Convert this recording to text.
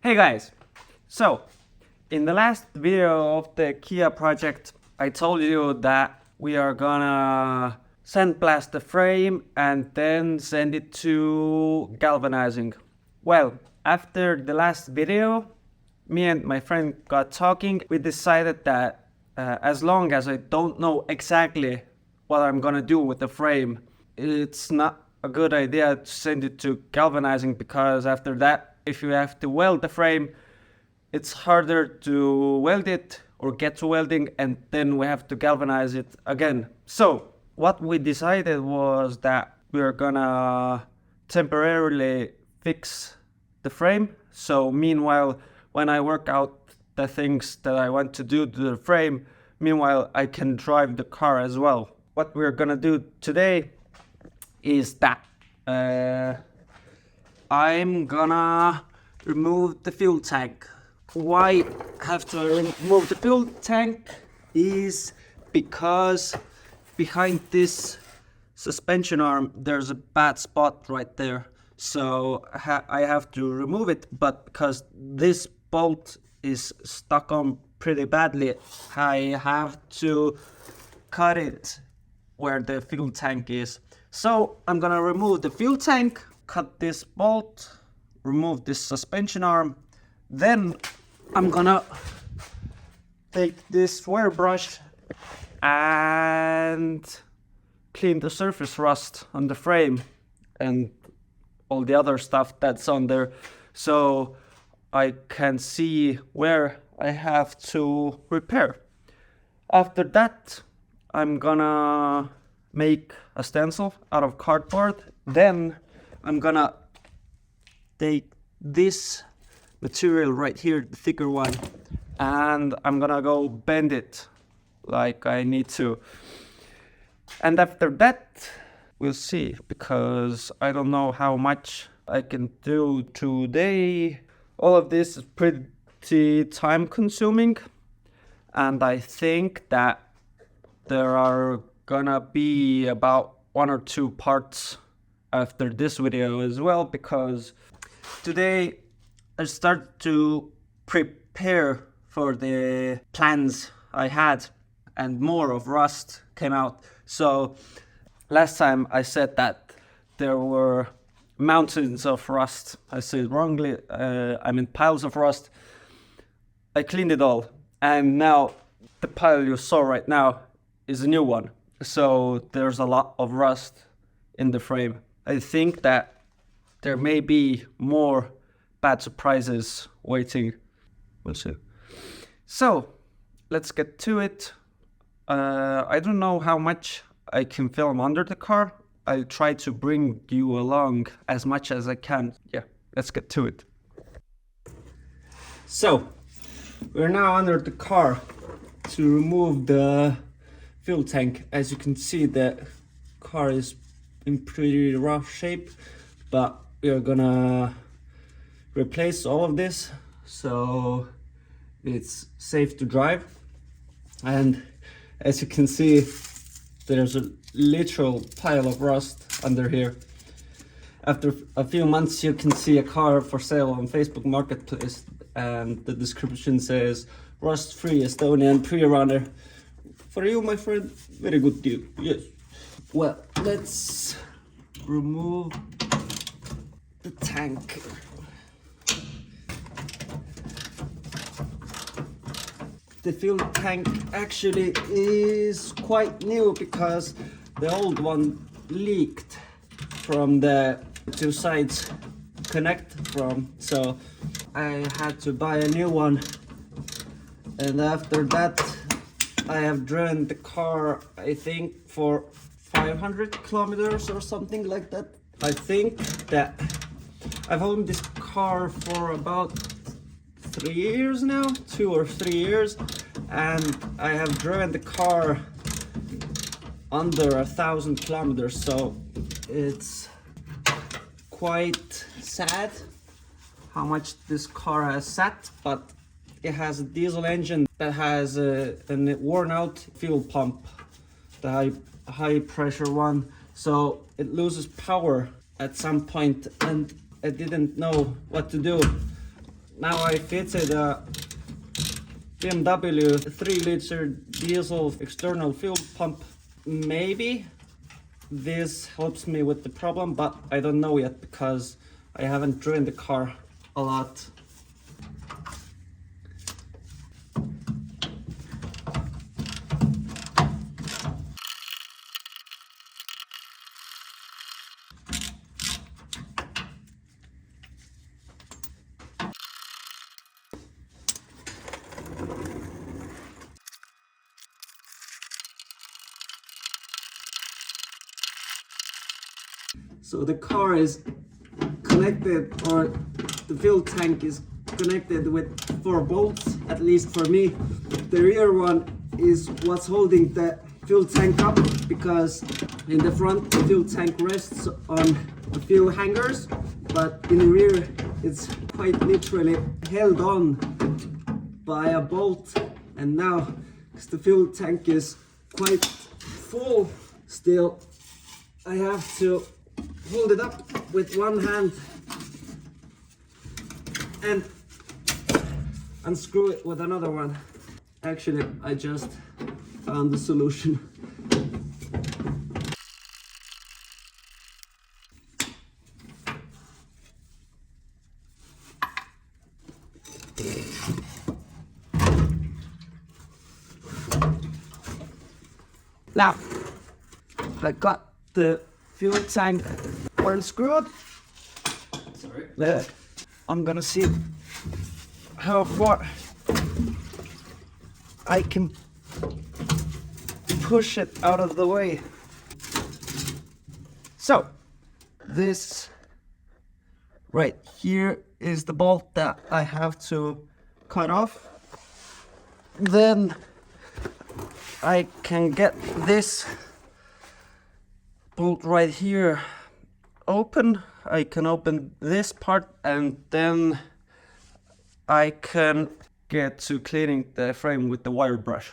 Hey guys, so in the last video of the Kia project, I told you that we are gonna sandblast the frame and then send it to galvanizing. Well, after the last video, me and my friend got talking. We decided that as long as I don't know exactly what I'm gonna do with the frame, it's not a good idea to send it to galvanizing, because after that, if you have to weld the frame, it's harder to weld it or get to welding, and then we have to galvanize it again. So what we decided was that we're gonna temporarily fix the frame. So meanwhile, when I work out the things that I want to do to the frame, meanwhile I can drive the car as well. What we're gonna do today is that I'm gonna remove the fuel tank. Why have to remove the fuel tank is because behind this suspension arm there's a bad spot right there. So I have to remove it, but because this bolt is stuck on pretty badly, I have to cut it where the fuel tank is. So I'm gonna remove the fuel tank, cut this bolt, remove this suspension arm, then I'm gonna take this wire brush and clean the surface rust on the frame and all the other stuff that's on there, so I can see where I have to repair. After that, I'm gonna make a stencil out of cardboard. Then I'm gonna take this material right here, the thicker one, and I'm gonna go bend it like I need to. And after that, we'll see, because I don't know how much I can do today. All of this is pretty time consuming, and I think that there are gonna be about 1 or 2 parts after this video as well, because today I started to prepare for the plans I had, and more of rust came out. So last time I said that there were mountains of rust. I said wrongly, I mean piles of rust. I cleaned it all, and now the pile you saw right now is a new one. So there's a lot of rust in the frame. I think that there may be more bad surprises waiting. We'll see. So let's get to it. I don't know how much I can film under the car. I'll try to bring you along as much as I can. Yeah, let's get to it. So we're now under the car to remove the fuel tank. As you can see, the car is in pretty rough shape, but we are gonna replace all of this so it's safe to drive. And as you can see, there's a literal pile of rust under here. After a few months, you can see a car for sale on Facebook Marketplace, and the description says rust-free Estonian pre-runner. For you, my friend, very good deal. Yes. Well, let's remove the tank. The fuel tank actually is quite new, because the old one leaked from the 2 sides connect from, so I had to buy a new one. And after that, I have driven the car, I think, for 500 kilometers or something like that. I think that I've owned this car for about 3 years now, 2 or 3 years, and I have driven the car under 1,000 kilometers, so it's quite sad how much this car has sat. But it has a diesel engine that has a worn out fuel pump, the high pressure one, so it loses power at some point, and I didn't know what to do Now I fitted a BMW 3-liter diesel external fuel pump. Maybe this helps me with the problem, but I don't know yet because I haven't driven the car a lot. So the car is connected, or the fuel tank is connected with 4 bolts, at least for me. The rear one is what's holding the fuel tank up, because in the front the fuel tank rests on a few hangers, but in the rear it's quite literally held on by a bolt. And now, because the fuel tank is quite full still, I have to hold it up with one hand and unscrew it with another one. Actually, I just found the solution. Now, I got the fuel tank unscrewed. Sorry. There. I'm gonna see how far I can push it out of the way. So, this right here is the bolt that I have to cut off. Then I can get this bolt right here open. I can open this part, and then I can get to cleaning the frame with the wire brush.